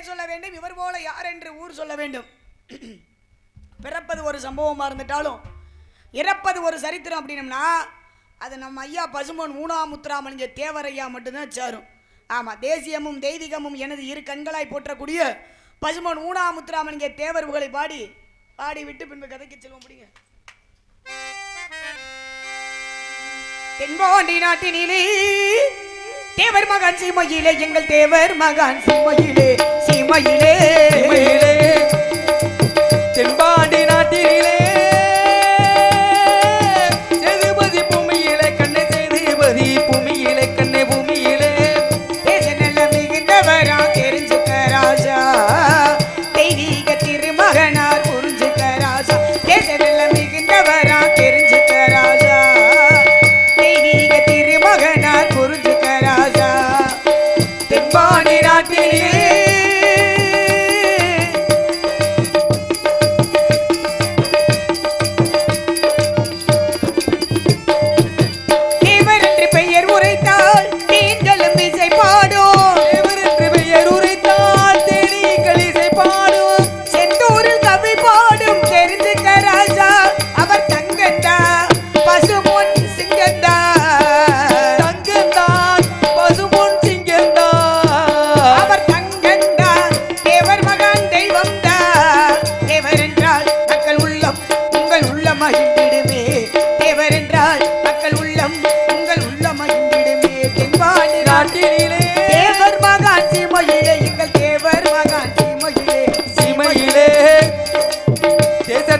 பெயர் சொல்ல வேண்டும், இவர் போல யார் என்று ஊர் சொல்ல வேண்டும். பிறப்பது ஒரு சம்பவமாக இருந்துட்டாலும் இறப்பது ஒரு சரித்திரம் அப்படின்னம்னா அது நம்ம ஐயா பசும்பொன் ஊனாமுத்துராமலிங்க தேவரையா மட்டும்தான் சேரும். ஆமாம், தேசியமும் தெய்வீகமும் எனது இரு கண்களாய் போற்றக்கூடிய பசும்பொன் ஊனாமுத்துராமலிங்க தேவர் புகழை பாடி விட்டு பின்பு கதைக்கு செல்வோம். முடிங்க. தென்பாண்டி நாட்டினிலே தேவர் மகான் சீமையிலே, எங்கள் தேவர் மகான் சீமையிலே, சீமையிலே தென்பாண்டி நாட்டினிலே சேதுபதி பூமியிலே கண்ணை, சேதுபதி பூமியிலே கண்ணை, பூமியிலே தேச நல்ல மிகுந்தவரா தெரிஞ்சுக்க ராஜா, தெய்வீக திருமகனார் புரிஞ்சுக்க ராஜா. தேச நல்ல மிகுந்தவரா தெரிஞ்சுக்க ராஜா, தெய்வீக திருமகனார் புரிஞ்சுக்க ராஜா. தென்பாண்டி நாட்டிலே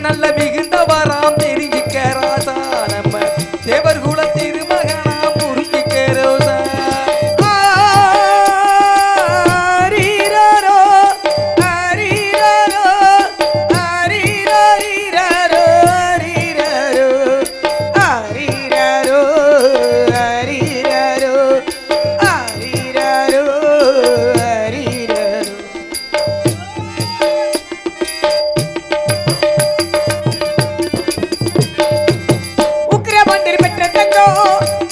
நல்ல மிகுந்த வராம் தெரிஞ்சிக்க ராசா, நம்ம தேவர் குல திருமகனாம் புரிஞ்சிக்க ரோசா. ஹரிரரோ ஹரிரரோ ஹரிரரிரரோ ஹரிரரோ ஹரிரரோ ஹரிரரோ ஹரிரரோ ஹரிரரோ. உக்கிரமந்திர் பெற்ற தங்கோ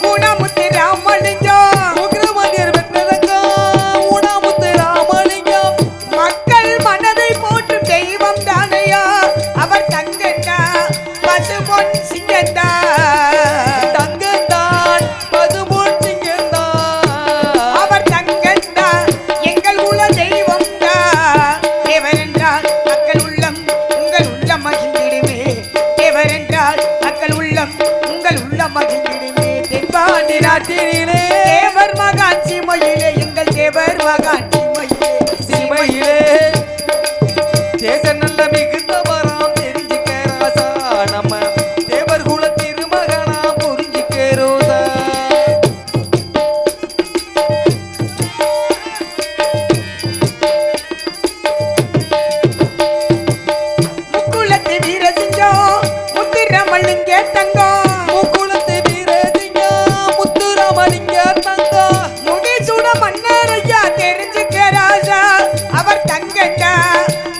ஊனாமுத்து ராமலிங்கம், உக்கிரமந்திர் பெற்ற தங்கம் ஊனாமுத்து ராமலிங்கம், மக்கள் மனதை போற்றும் தெய்வம் தானையா அவர் தங்கண்டா பசுபொன் சிங்கந்தா, தங்கந்தான் பசுபொன் சிங்கந்தான் அவர் தங்கண்டா எங்கள் உல தெய்வம் தா. தேவரென்றால் மக்கள் உள்ளம் உங்கள் உள்ளம் மகிழ்ந்திடுமே, தேவரென்றால் மக்கள் உள்ளம் உங்கள் உள்ளம் மகிழ்ந்திடுமே. தென்பாண்டி நாட்டினிலே தேவர் மகான் சீமையிலே, எங்கள் தேவர் மகான் சீமையிலே, சீமையிலே தேச நல்ல மிகுந்த வராம் தெரிஞ்சிக்க ராசா, நம்ம தேவர் குல திருமகனாம் புரிஞ்சிக்க ரோசா. முக்குளத்து வீரசிங்கம் முத்திரமல்லிங்க தங்கம், முக்குளத்து வீரசிங்கம் முத்துராமலிங்க தங்கம், முடிசூட மன்னரையா தெரிஞ்சுக்க ராஜா அவர் தங்கண்டா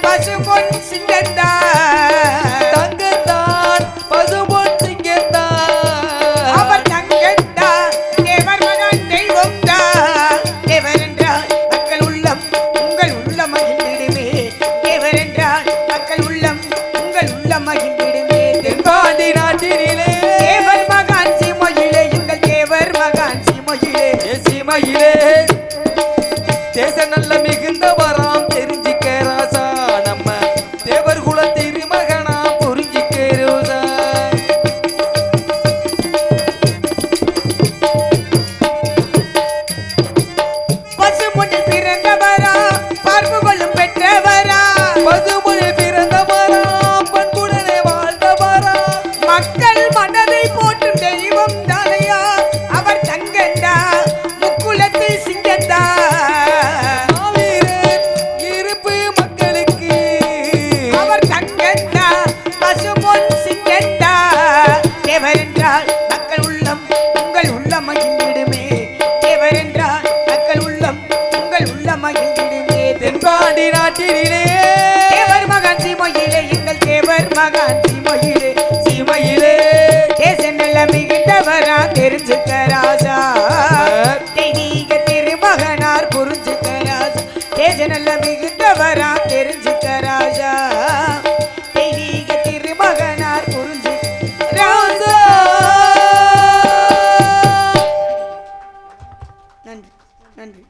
பசுபொன் சிங்கந்தா, தங்கந்தான் பசுபொன் சிங்கந்தான் அவர் தங்கண்டா தேவர் மகன் தெய்வம் தா. தேவரென்றால் மக்கள் உள்ளம் உங்கள் உள்ளம் மகிழ்ந்திடுமே, தேவரென்றால் மக்கள் உள்ளம் உங்கள் உள்ளம் மகிழ்ந்திடுமே. தென்பாண்டி நாட்டினிலே தேவர் மகான் சீமையிலே, எங்கள் தேவர் மகான் சீமையிலே, சீமையிலே தேச நல்ல மிகுந்த வராம் தெரிஞ்சிக்க ராசா, நம்ம தேவர் குல திருமகனாம் புரிஞ்சிக்க ரோசா. பசும்பொன்னில் பிறந்தவரா பார்ப்பு கொள்ளும் பெற்றவரா, பசுமொழில் பிறந்தவராம் பண்புடனே வாழ்ந்தவரா, மக்கள் மனதை போற்றும் தெய்வம் தானையா அவர் தங்கண்டா முக்குளத்து சிங்கந்தா, மாவீரன் இருப்பு மக்களுக்கு அவர் தங்கண்டா பசும்பொன் சிங்கந்தா. தேவரென்றால் மக்கள் உள்ளம் உங்கள் உள்ளம் மகிழ்ந்திடுமே, தேவரென்றால் மக்கள் உள்ளம் உங்கள் உள்ளம் மகிழ்ந்திடுமே. தென்பாண்டி நாட்டினிலே தேவர் மகான் சீமையிலே, எங்கள் தேவர் மகான் சீமையிலே, சீமையிலே தேச நல்ல மிகுந்தவரா தெரிஞ்சுக்க ராஜா, தெய்வீக திருமகனார் புரிஞ்சுக்க ராஜா. தேச தேஜனல்ல மிகுந்தவரா தெரிஞ்சுக்க ராஜா தெய்வீக திருமகனார் புரிஞ்சு ராஜா. நன்றி நன்றி.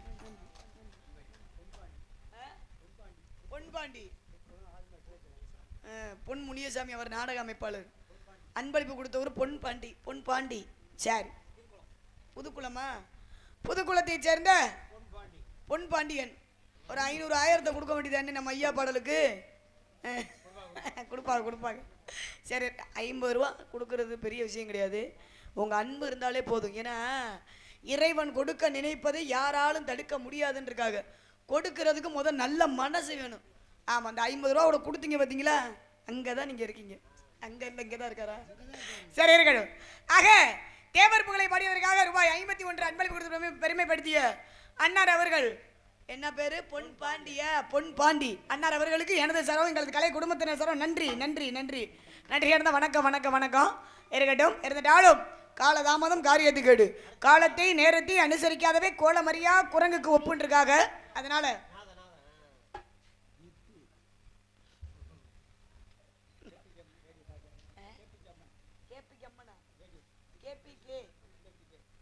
பொன்பாண்டி பொன் முனியசாமி அவர் நாடக அமைப்பாளர். அன்பளிப்பு கொடுத்தவர் பொன் பாண்டி. சரி, புதுக்குளமா? புதுக்குளத்தை சேர்ந்த பொன் பாண்டியன் ஒரு 500 1000 கொடுக்க வேண்டியதானே நம்ம ஐயா பாடலுக்கு. கொடுப்பாங்க. சரி, 50 ரூபா கொடுக்கறது பெரிய விஷயம் கிடையாது. உங்கள் அன்பு இருந்தாலே போதும். ஏன்னா இறைவன் கொடுக்க நினைப்பதை யாராலும் தடுக்க முடியாதுன்றக்காக கொடுக்கறதுக்கு முதல் நல்ல மனசு வேணும். ஆமாம், அந்த 50 ரூபா கொடுத்தீங்க பார்த்தீங்களா, அங்கே தான் நீங்கள் இருக்கீங்க. அங்கே இல்லை, இங்கே தான் இருக்காரா? சரி, இருக்கணும். ஆக தேவர் புகழை பாடியதற்காக ரூபாய் 51 அன்பளிப்பு கொடுத்து பெருமைப்படுத்திய அன்னார் அவர்கள், என்ன பேரு? பொன் பாண்டி அன்னார் அவர்களுக்கு எனது சரம், எங்களது கலை குடும்பத்தினர் சரம் நன்றி நன்றி நன்றி நன்றி. இருந்த வணக்கம் வணக்கம் வணக்கம். இருக்கட்டும். இருந்துட்டாலும் காலதாமதம் காரியத்து கேடு. காலத்தை நேரத்தை அனுசரிக்காதவே கோலமரியா குரங்குக்கு ஒப்புன்றிருக்காக. அதனால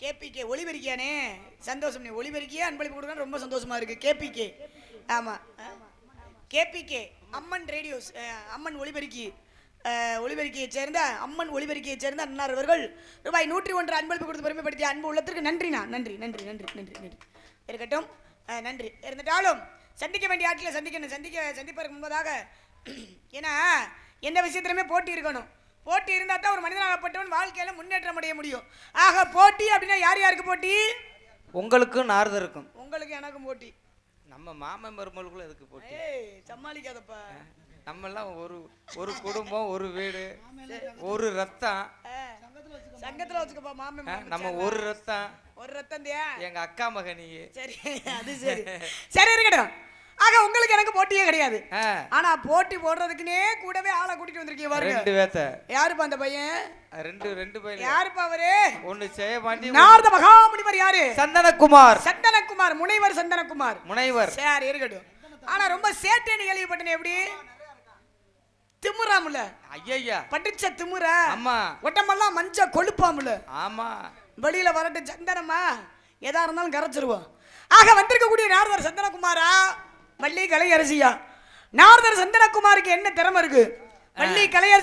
கேபிகே ஒளிபெருக்கியானே, சந்தோஷம். நீ ஒளிபெருக்கியா அன்பளிப்பு கொடுக்க ரொம்ப சந்தோஷமா இருக்கு. கேபிகே, ஆமா, கேபிகே அம்மன் ரேடியோஸ், அம்மன் ஒளிபெருக்கியை சேர்ந்த அன்னார் அவர்கள் ரூபாய் 101 அன்பளிப்பு கொடுத்து பெருமைப்படுத்திய அன்பு உள்ளத்திற்கு நன்றிண்ணா. நன்றி நன்றி நன்றி நன்றி நன்றி. இருக்கட்டும், நன்றி. இருந்துட்டாலும் சந்திக்க வேண்டிய ஆட்களை சந்திப்பதற்கு முன்பதாக, ஏன்னா எந்த விஷயத்திலுமே போட்டி இருக்கணும். போட்டி இருந்தால் தான் ஒரு மனிதனாகப்பட்டவன் வாழ்க்கையில முன்னேற்றம் அடைய முடியும். ஆக போட்டி அப்படின்னா யாருக்கு போட்டி? உங்களுக்கும் நாரதருக்கும். உங்களுக்கு எனக்கும் போட்டி. நம்ம மாமன் மருமகளுக்குள்ள எதுக்கு போட்டி? சமாளிக்காதப்பா. நம்ம எல்லாம் ஒரு குடும்பம், ஒரு வீடு, ஒரு ரத்தம். சங்கத்துல வச்சுக்கப்பா மாமன். நம்ம ஒரு ரத்தம். எங்க அக்கா மகனி. சரி, அது சரி. சரி, இருக்கட்டும். ஆக உங்களுக்கு எனக்கு போட்டியே கிடையாது. ஆனா போட்டி போடுறதுக்குனே கூடவே ஆளை கூட்டிட்டு வந்திருக்கீங்க பாருங்க. 2 பேத்த. யாருப்பா அந்த பையன்? ரெண்டு பையன். யாருப்பா அவரு? ஒன்னு செய்யமாண்டி. நாரத மகாமுனிவர். யாரு? சந்தனகுமார். முனைவர் சந்தனகுமார். சரி, இருக்கட்டும். ஆனா ரொம்ப சேட்டேன்னு கேள்விப்பட்டேன். எப்படி திமுறாமுல? ஐயா, படிச்ச திமுறா. ஆமா. ஒட்டமெல்லாம் மஞ்ச கொழுப்பாமுல. ஆமா. வெளியில வரட்டு சந்தனமா எதா இருந்தாலும் கரைச்சிருவோம். ஆக வந்திருக்கக்கூடிய நாரதர் சந்தனகுமாரா, வள்ளி கலையரசியா? நாரதர் சந்தனகுமாருக்கு என்ன திறமை இருக்கு? வள்ளி கலையரசி